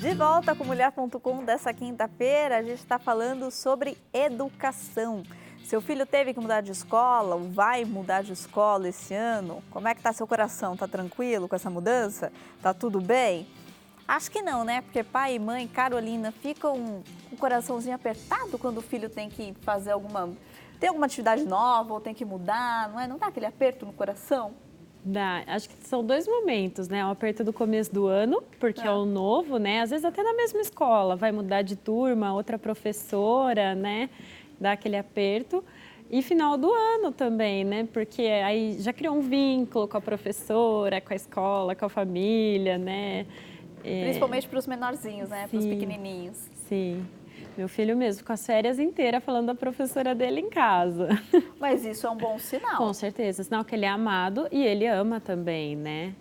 De volta com Mulher.com dessa quinta-feira, a gente está falando sobre educação. Seu filho teve que mudar de escola ou vai mudar de escola esse ano? Como é que está seu coração? Tá tranquilo com essa mudança? Tá tudo bem? Acho que não, né? Porque pai e mãe, Carolina, ficam com o coraçãozinho apertado quando o filho tem que fazer tem alguma atividade nova ou tem que mudar, não é? Não dá aquele aperto no coração? Dá. Acho que são dois momentos, né? O aperto do começo do ano, porque é o novo, né? Às vezes até na mesma escola, vai mudar de turma, outra professora, né? Dá aquele aperto. E final do ano também, né? Porque aí já criou um vínculo com a professora, com a escola, com a família, né? Principalmente para os menorzinhos, né? Para os Sim, pequenininhos. sim. Meu filho mesmo, com as férias inteiras, falando da professora dele em casa. Mas isso é um bom sinal. Com certeza, sinal que ele é amado e ele ama também, né?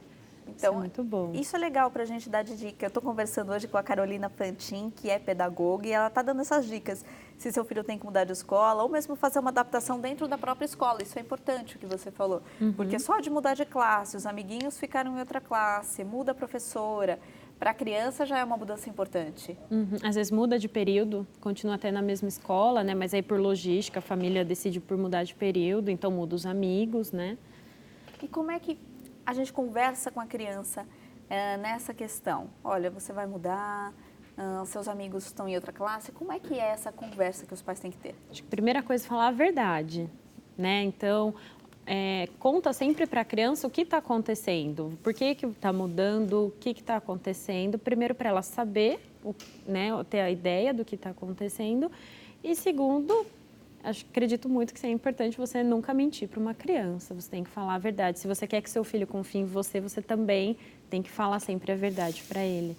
Isso é Então, muito bom. isso é legal para a gente dar de dica. Eu estou conversando hoje com a Carolina Fantin, que é pedagoga, e ela está dando essas dicas. Se seu filho tem que mudar de escola, ou mesmo fazer uma adaptação dentro da própria escola. Isso é importante o que você falou. Porque só de mudar de classe, os amiguinhos ficaram em outra classe, muda a professora. Para a criança já é uma mudança importante. Às vezes muda de período, continua até na mesma escola, né? Mas aí por logística a família decide por mudar de período, então muda os amigos, né? E como é que a gente conversa com a criança nessa questão? Olha, você vai mudar, seus amigos estão em outra classe. Como é que é essa conversa que os pais têm que ter? Acho que a primeira coisa é falar a verdade, né? Então, conta sempre para a criança o que está acontecendo, por que está mudando, o que está acontecendo. Primeiro, para ela saber, né, ter a ideia do que está acontecendo. E segundo, acredito muito que é importante você nunca mentir para uma criança. Você tem que falar a verdade. Se você quer que seu filho confie em você, você também tem que falar sempre a verdade para ele.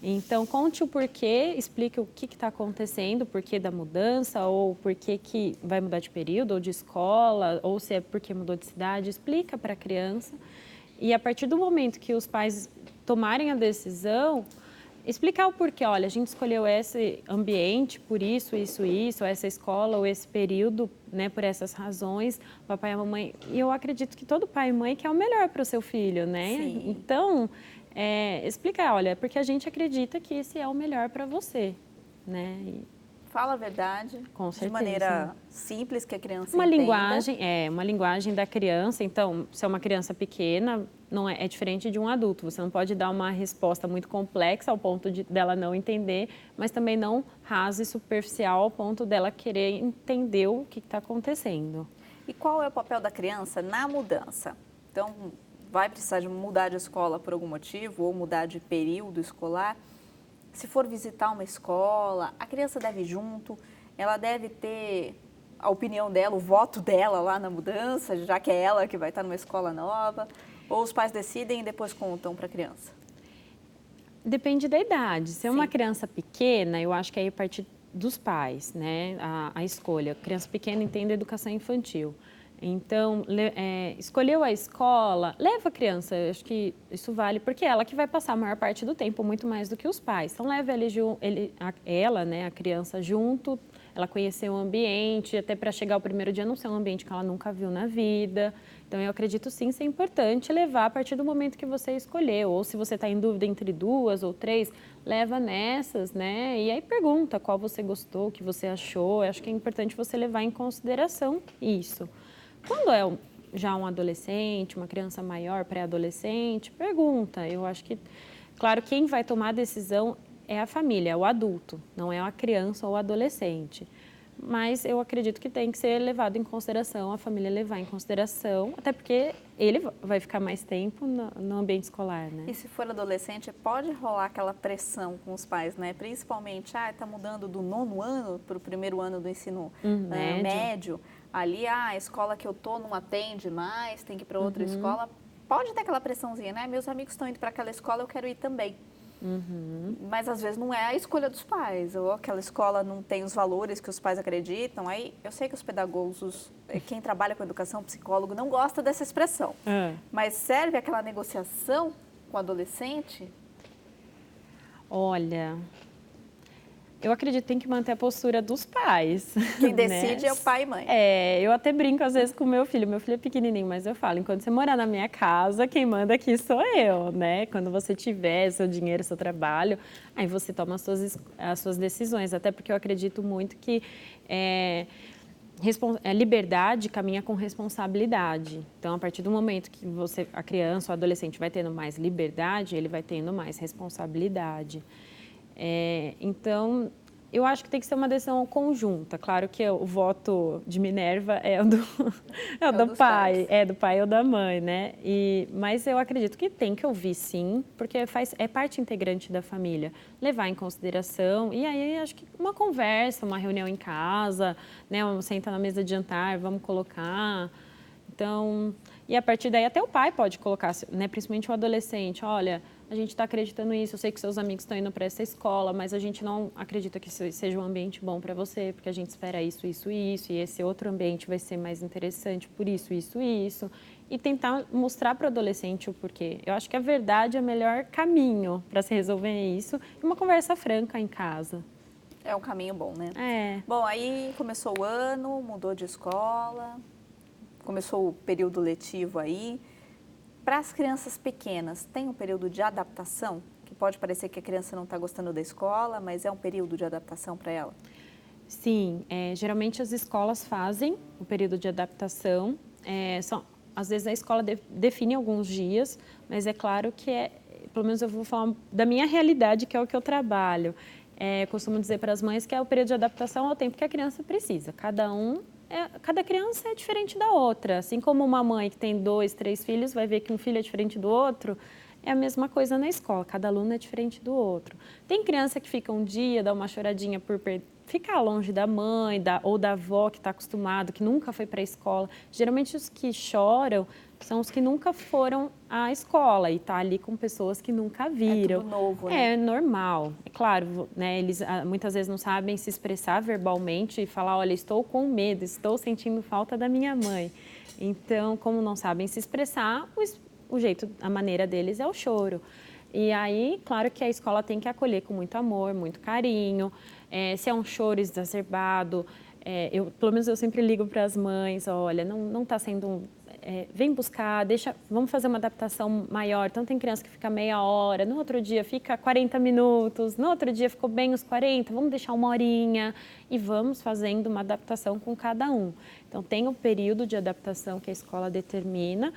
Então, conte o porquê, explique o que está acontecendo, o porquê da mudança, ou o porquê que vai mudar de período, ou de escola, ou se é porque mudou de cidade. Explica para a criança. E a partir do momento que os pais tomarem a decisão, explicar o porquê. Olha, a gente escolheu esse ambiente por isso, ou essa escola, ou esse período, né, por essas razões, o papai e a mamãe. E eu acredito que todo pai e mãe quer o melhor para o seu filho, né? Sim. Então, explicar, olha, porque a gente acredita que esse é o melhor para você, né? Fala a verdade, Com certeza. de maneira simples que a criança Uma entenda. linguagem da criança. Então, se é uma criança pequena, não é diferente de um adulto. Você não pode dar uma resposta muito complexa ao ponto dela não entender, mas também não rasa e superficial ao ponto dela querer entender o que está acontecendo. E qual é o papel da criança na mudança? Então, vai precisar de mudar de escola por algum motivo ou mudar de período escolar. Se for visitar uma escola, a criança deve ir junto, ela deve ter a opinião dela, o voto dela lá na mudança, já que é ela que vai estar numa escola nova, ou os pais decidem e depois contam para a criança? Depende da idade. Se é uma criança pequena, eu acho que aí é a partir dos pais, né? A escolha. Criança pequena entende a educação infantil. Então, escolheu a escola, leva a criança, eu acho que isso vale, porque é ela que vai passar a maior parte do tempo, muito mais do que os pais. Então, leva ela, né, a criança junto, ela conhecer o ambiente, até para chegar o primeiro dia não ser um ambiente que ela nunca viu na vida. Então, eu acredito sim ser importante levar a partir do momento que você escolheu, ou se você está em dúvida entre 2 ou 3, leva nessas, né? E aí pergunta qual você gostou, o que você achou. Eu acho que é importante você levar em consideração isso. Quando é já um adolescente, uma criança maior, pré-adolescente, pergunta. Eu acho que, claro, quem vai tomar a decisão é a família, é o adulto, não é a criança ou o adolescente. Mas eu acredito que tem que ser levado em consideração, a família levar em consideração, até porque ele vai ficar mais tempo no ambiente escolar, né? E se for adolescente, pode rolar aquela pressão com os pais, né? Principalmente, está mudando do 9º ano para o 1º ano do ensino médio. Ali, a escola que eu tô não atende mais, tem que ir para outra escola. Pode ter aquela pressãozinha, né? Meus amigos estão indo para aquela escola, eu quero ir também. Mas às vezes não é a escolha dos pais, ou aquela escola não tem os valores que os pais acreditam. Aí eu sei que os pedagogos, quem trabalha com educação, psicólogo, não gosta dessa expressão. Mas serve aquela negociação com o adolescente? Olha, Eu acredito que tem que manter a postura dos pais. Quem decide é o pai e mãe. Eu até brinco às vezes com o meu filho. Meu filho é pequenininho, mas eu falo, enquanto você morar na minha casa, quem manda aqui sou eu, né? Quando você tiver seu dinheiro, seu trabalho, aí você toma as suas decisões. Até porque eu acredito muito que liberdade caminha com responsabilidade. Então, a partir do momento que a criança ou adolescente vai tendo mais liberdade, ele vai tendo mais responsabilidade. Então, eu acho que tem que ser uma decisão conjunta. Claro que o voto de Minerva é o do pai, do pai ou da mãe, né? Mas eu acredito que tem que ouvir, sim, porque é parte integrante da família. Levar em consideração, e aí acho que uma conversa, uma reunião em casa, né? Senta na mesa de jantar, vamos colocar. Então, e a partir daí até o pai pode colocar, né? Principalmente o adolescente, olha, a gente está acreditando nisso, eu sei que seus amigos estão indo para essa escola, mas a gente não acredita que isso seja um ambiente bom para você, porque a gente espera isso, isso e isso, e esse outro ambiente vai ser mais interessante por isso, isso e isso. E tentar mostrar para o adolescente o porquê. Eu acho que a verdade é o melhor caminho para se resolver isso, e uma conversa franca em casa. É um caminho bom, né? Bom, aí começou o ano, mudou de escola, começou o período letivo aí. Para as crianças pequenas, tem um período de adaptação? Que pode parecer que a criança não está gostando da escola, mas é um período de adaptação para ela? Sim, geralmente as escolas fazem o período de adaptação. Às vezes a escola define alguns dias, mas é claro que pelo menos eu vou falar da minha realidade, que é o que eu trabalho. Costumo dizer para as mães que o período de adaptação é o tempo que a criança precisa. Cada criança é diferente da outra. Assim como uma mãe que tem 2, 3 filhos vai ver que um filho é diferente do outro, é a mesma coisa na escola. Cada aluno é diferente do outro. Tem criança que fica um dia, dá uma choradinha por ficar longe da mãe ou da avó que está acostumado, que nunca foi para a escola. Geralmente os que choram são os que nunca foram à escola e tá ali com pessoas que nunca viram. É tudo novo, né? É normal. É claro, né, eles muitas vezes não sabem se expressar verbalmente e falar, olha, estou com medo, estou sentindo falta da minha mãe. Então, como não sabem se expressar, a maneira deles é o choro. E aí, claro que a escola tem que acolher com muito amor, muito carinho. Se é um choro exacerbado, pelo menos eu sempre ligo para as mães, olha, não está sendo... vem buscar, vamos fazer uma adaptação maior. Então, tem criança que fica meia hora, no outro dia fica 40 minutos, no outro dia ficou bem os 40, vamos deixar 1 horinha e vamos fazendo uma adaptação com cada um. Então, tem o período de adaptação que a escola determina.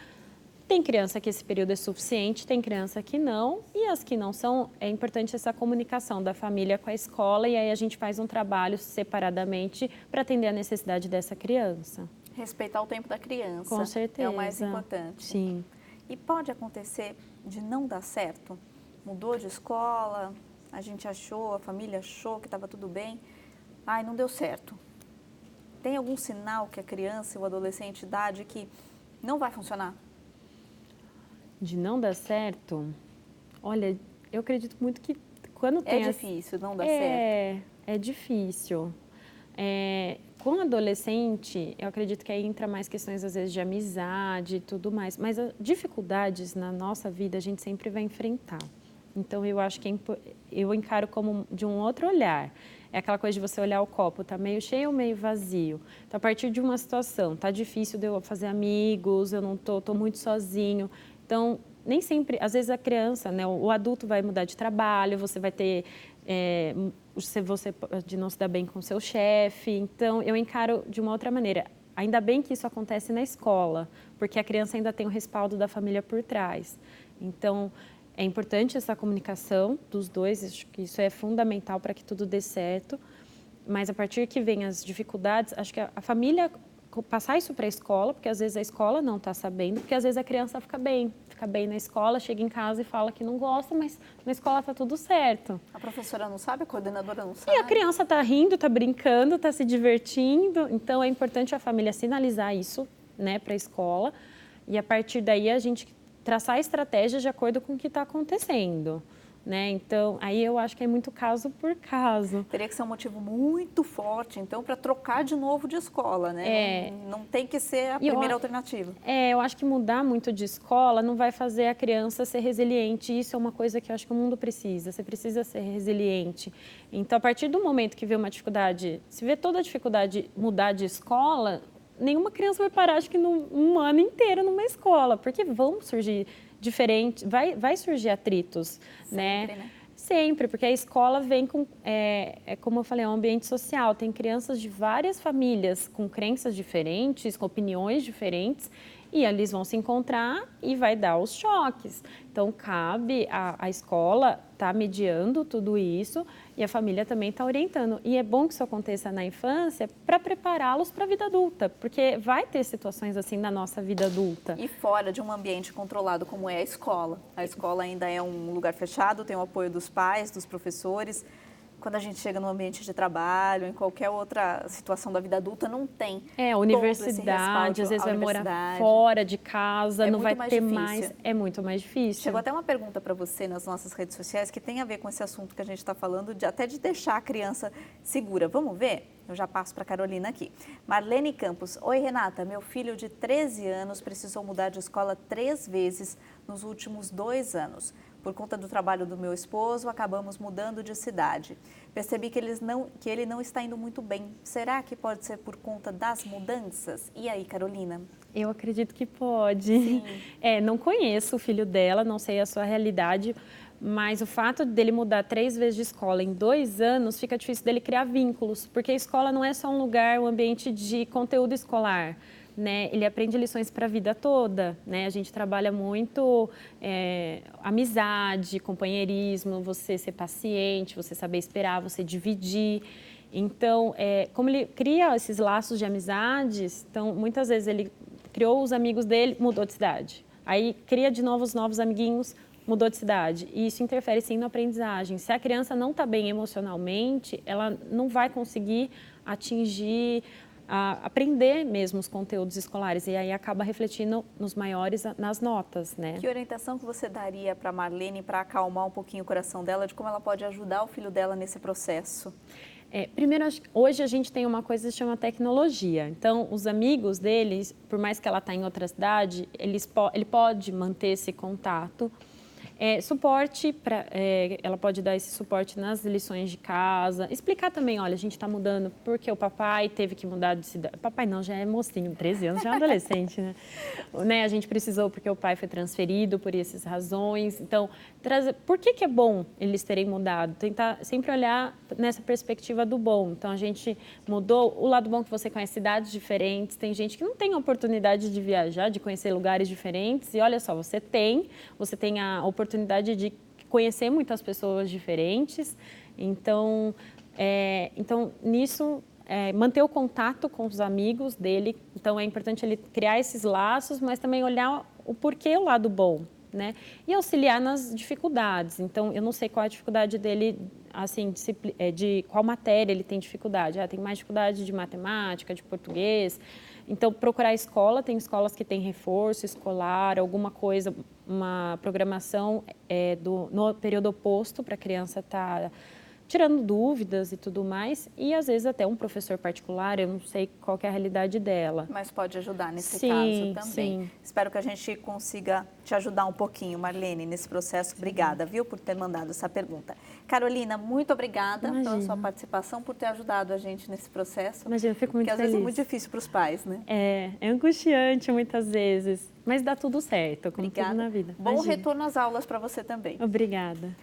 Tem criança que esse período é suficiente, tem criança que não, e as que não são, é importante essa comunicação da família com a escola, e aí a gente faz um trabalho separadamente para atender a necessidade dessa criança. Respeitar o tempo da criança. Com certeza. É o mais importante. Sim. E pode acontecer de não dar certo? Mudou de escola, a família achou que estava tudo bem, não deu certo. Tem algum sinal que a criança e o adolescente dá de que não vai funcionar? De não dar certo? Olha, eu acredito muito que quando tem... É difícil não dar certo. É difícil. Com adolescente, eu acredito que aí entra mais questões, às vezes, de amizade e tudo mais. Mas dificuldades na nossa vida a gente sempre vai enfrentar. Então, eu acho que eu encaro como de um outro olhar. É aquela coisa de você olhar o copo, tá meio cheio ou meio vazio. Então, a partir de uma situação, tá difícil de eu fazer amigos, eu não tô muito sozinho. Então, nem sempre, às vezes a criança, né, o adulto vai mudar de trabalho, você vai ter, você pode não se dar bem com o seu chefe. Então, eu encaro de uma outra maneira. Ainda bem que isso acontece na escola, porque a criança ainda tem o respaldo da família por trás. Então, é importante essa comunicação dos dois, acho que isso é fundamental para que tudo dê certo. Mas a partir que vem as dificuldades, acho que a família passar isso para a escola, porque às vezes a escola não está sabendo, porque às vezes a criança fica bem na escola, chega em casa e fala que não gosta, mas na escola está tudo certo. A professora não sabe, a coordenadora não sabe. E a criança está rindo, está brincando, está se divertindo, então é importante a família sinalizar isso, né, para a escola, e a partir daí a gente traçar a estratégia de acordo com o que está acontecendo. né? Então, aí eu acho que é muito caso por caso. Teria que ser um motivo muito forte, então, para trocar de novo de escola, né? Não tem que ser a primeira alternativa. Eu acho que mudar muito de escola não vai fazer a criança ser resiliente. Isso é uma coisa que eu acho que o mundo precisa. Você precisa ser resiliente. Então, a partir do momento que vê uma dificuldade, se vê toda a dificuldade mudar de escola, nenhuma criança vai parar, acho que um ano inteiro numa escola, porque vão surgir diferentes, vai surgir atritos, né? Sempre, porque a escola vem com, como eu falei, é um ambiente social. Tem crianças de várias famílias com crenças diferentes, com opiniões diferentes, e eles vão se encontrar e vai dar os choques. Então, cabe a escola estar mediando tudo isso e a família também está orientando. E é bom que isso aconteça na infância para prepará-los para a vida adulta, porque vai ter situações assim na nossa vida adulta. E fora de um ambiente controlado como é a escola. A escola ainda é um lugar fechado, tem o apoio dos pais, dos professores. Quando a gente chega no ambiente de trabalho, em qualquer outra situação da vida adulta, não tem. A universidade, às vezes vai morar fora de casa, não vai ter mais. É muito mais difícil. Chegou até uma pergunta para você nas nossas redes sociais que tem a ver com esse assunto que a gente está falando, até de deixar a criança segura. Vamos ver? Eu já passo para a Carolina aqui. Marlene Campos. Oi, Renata. Meu filho de 13 anos precisou mudar de escola 3 vezes nos últimos 2 anos. Por conta do trabalho do meu esposo, acabamos mudando de cidade. Percebi que ele não está indo muito bem. Será que pode ser por conta das mudanças? E aí, Carolina? Eu acredito que pode. Sim. Não conheço o filho dela, não sei a sua realidade, mas o fato dele mudar 3 vezes de escola em 2 anos, fica difícil dele criar vínculos, porque a escola não é só um lugar, um ambiente de conteúdo escolar. Né? Ele aprende lições para a vida toda, né? A gente trabalha muito amizade, companheirismo, você ser paciente, você saber esperar, você dividir. Então, como ele cria esses laços de amizades, então muitas vezes ele criou os amigos dele, mudou de cidade. Aí cria de novo os novos amiguinhos, mudou de cidade. E isso interfere sim na aprendizagem. Se a criança não está bem emocionalmente, ela não vai conseguir atingir aprender mesmo os conteúdos escolares e aí acaba refletindo nos maiores nas notas, né? Que orientação que você daria para a Marlene para acalmar um pouquinho o coração dela, de como ela pode ajudar o filho dela nesse processo? Primeiro, hoje a gente tem uma coisa que se chama tecnologia. Então, os amigos deles, por mais que ela está em outra cidade, ele pode manter esse contato. Suporte, ela pode dar esse suporte nas lições de casa, explicar também, olha, a gente está mudando porque o papai teve que mudar de cidade. Papai não, já é mocinho, 13 anos, já é um adolescente, né? A gente precisou porque o pai foi transferido por essas razões. Então, por que é bom eles terem mudado? Tentar sempre olhar nessa perspectiva do bom. Então, a gente mudou, o lado bom que você conhece cidades diferentes, tem gente que não tem a oportunidade de viajar, de conhecer lugares diferentes, e olha só, você tem a oportunidade de conhecer muitas pessoas diferentes. Então, nisso, manter o contato com os amigos dele. Então, é importante ele criar esses laços, mas também olhar o porquê, o lado bom, né? E auxiliar nas dificuldades. Então, eu não sei qual a dificuldade dele, assim, de qual matéria ele tem dificuldade. Tem mais dificuldade de matemática, de português. Então, procurar a escola, tem escolas que têm reforço escolar, alguma coisa, uma programação no período oposto para a criança estar tirando dúvidas e tudo mais. E, às vezes, até um professor particular, eu não sei qual que é a realidade dela. Mas pode ajudar nesse caso também. Sim. Espero que a gente consiga te ajudar um pouquinho, Marlene, nesse processo. Obrigada, viu, por ter mandado essa pergunta. Carolina, muito obrigada pela sua participação, por ter ajudado a gente nesse processo. Imagina, eu fico muito feliz. Porque às vezes é muito difícil para os pais, né? É angustiante muitas vezes, mas dá tudo certo, como tudo na vida. Bom retorno às aulas para você também. Obrigada.